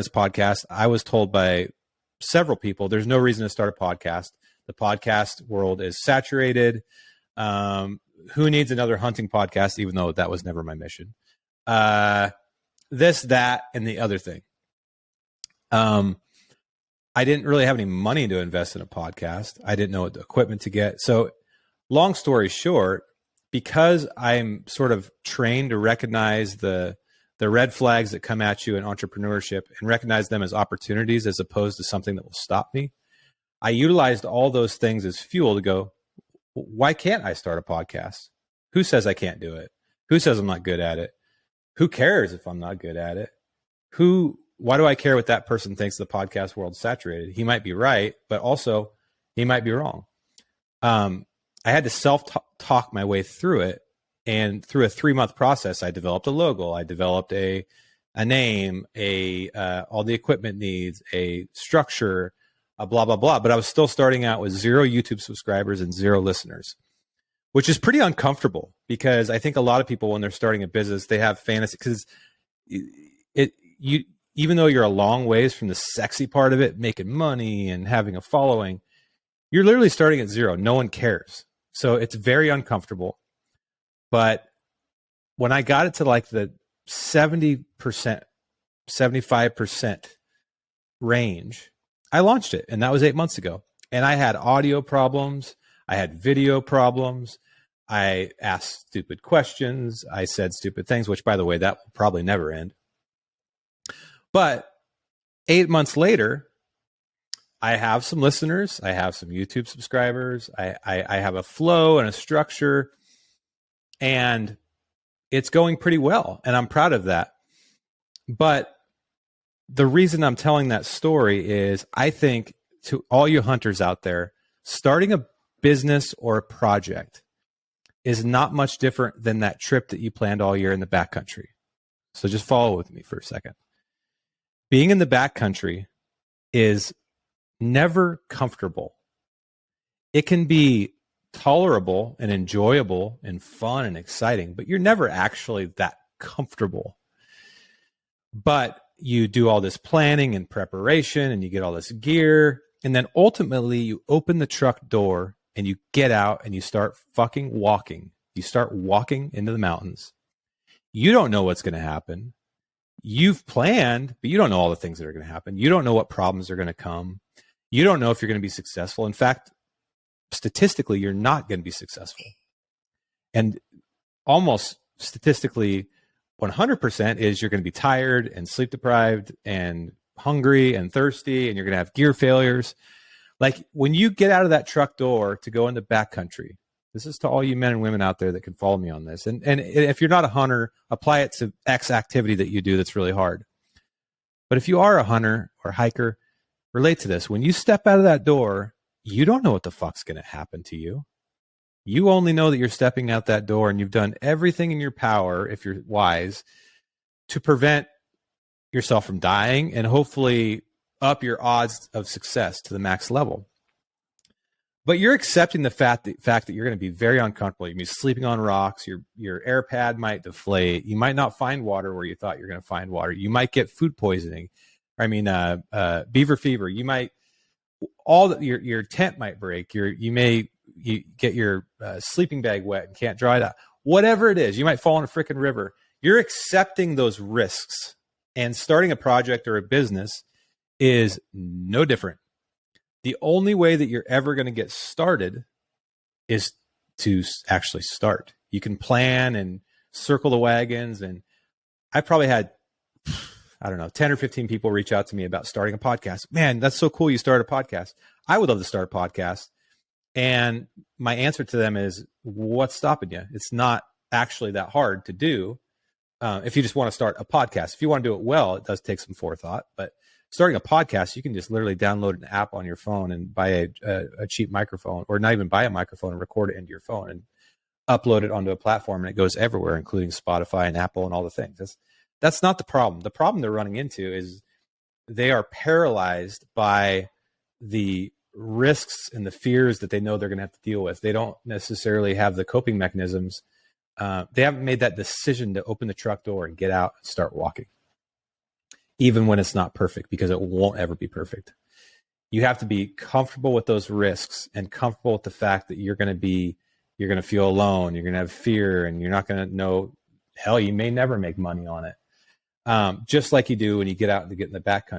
this podcast, I was told by several people, there's no reason to start a podcast. The podcast world is saturated. Who needs another hunting podcast, even though that was never my mission? This, that, and the other thing. I didn't really have any money to invest in a podcast. I didn't know what the equipment to get. So long story short, because I'm sort of trained to recognize the red flags that come at you in entrepreneurship and recognize them as opportunities as opposed to something that will stop me, I utilized all those things as fuel to go, why can't I start a podcast? Who says I can't do it? Who says I'm not good at it? Who cares if I'm not good at it? Why do I care what that person thinks the podcast world's saturated? He might be right, but also he might be wrong. I had to self-talk my way through it. And through a 3-month process, I developed a logo. I developed a name, all the equipment needs, a structure, blah, blah, blah. But I was still starting out with 0 YouTube subscribers and 0 listeners, which is pretty uncomfortable because I think a lot of people, when they're starting a business, they have fantasy because even though you're a long ways from the sexy part of it, making money and having a following, you're literally starting at 0. No one cares. So it's very uncomfortable. But when I got it to like the 70%, 75% range, I launched it. And that was 8 months ago. And I had audio problems. I had video problems. I asked stupid questions. I said stupid things, which, by the way, that will probably never end. But 8 months later, I have some listeners. I have some YouTube subscribers. I have a flow and a structure, and it's going pretty well. And I'm proud of that. But the reason I'm telling that story is I think to all you hunters out there, starting a business or a project is not much different than that trip that you planned all year in the backcountry. So just follow with me for a second. Being in the backcountry is never comfortable. It can be tolerable and enjoyable and fun and exciting, but you're never actually that comfortable. But you do all this planning and preparation and you get all this gear, and then ultimately you open the truck door and you get out and you start fucking walking. You start walking into the mountains. You don't know what's going to happen. You've planned, but you don't know all the things that are going to happen. You don't know what problems are going to come. You don't know if you're going to be successful. In fact, statistically, you're not going to be successful. And almost statistically, 100% is you're going to be tired and sleep deprived and hungry and thirsty, and you're going to have gear failures. Like when you get out of that truck door to go into backcountry, this is to all you men and women out there that can follow me on this. And if you're not a hunter, apply it to X activity that you do that's really hard. But if you are a hunter or hiker, relate to this. When you step out of that door, you don't know what the fuck's going to happen to you. You only know that you're stepping out that door and you've done everything in your power, if you're wise, to prevent yourself from dying and hopefully up your odds of success to the max level. But you're accepting the fact that you're going to be very uncomfortable. You're going to be sleeping on rocks. Your air pad might deflate. You might not find water where you thought you're going to find water. You might get food poisoning. Beaver fever. You might your tent might break. You get your sleeping bag wet and can't dry it out. Whatever it is, you might fall in a freaking river. You're accepting those risks, and starting a project or a business is no different. The only way that you're ever going to get started is to actually start. You can plan and circle the wagons. And I probably had, 10 or 15 people reach out to me about starting a podcast. Man, that's so cool you started a podcast. I would love to start a podcast. And my answer to them is, what's stopping you? It's not actually that hard to do. If you just want to start a podcast. If you want to do it well, it does take some forethought, but starting a podcast, you can just literally download an app on your phone and buy a cheap microphone, or not even buy a microphone and record it into your phone and upload it onto a platform, and it goes everywhere, including Spotify and Apple and all the things. That's not the problem. The problem they're running into is they are paralyzed by the risks and the fears that they know they're going to have to deal with. They don't necessarily have the coping mechanisms. They haven't made that decision to open the truck door and get out and start walking. even when it's not perfect, because it won't ever be perfect. You have to be comfortable with those risks and comfortable with the fact that you're going to feel alone. You're going to have fear, and you're not going to know, hell, you may never make money on it. Just like you do when you get out to get in the backcountry.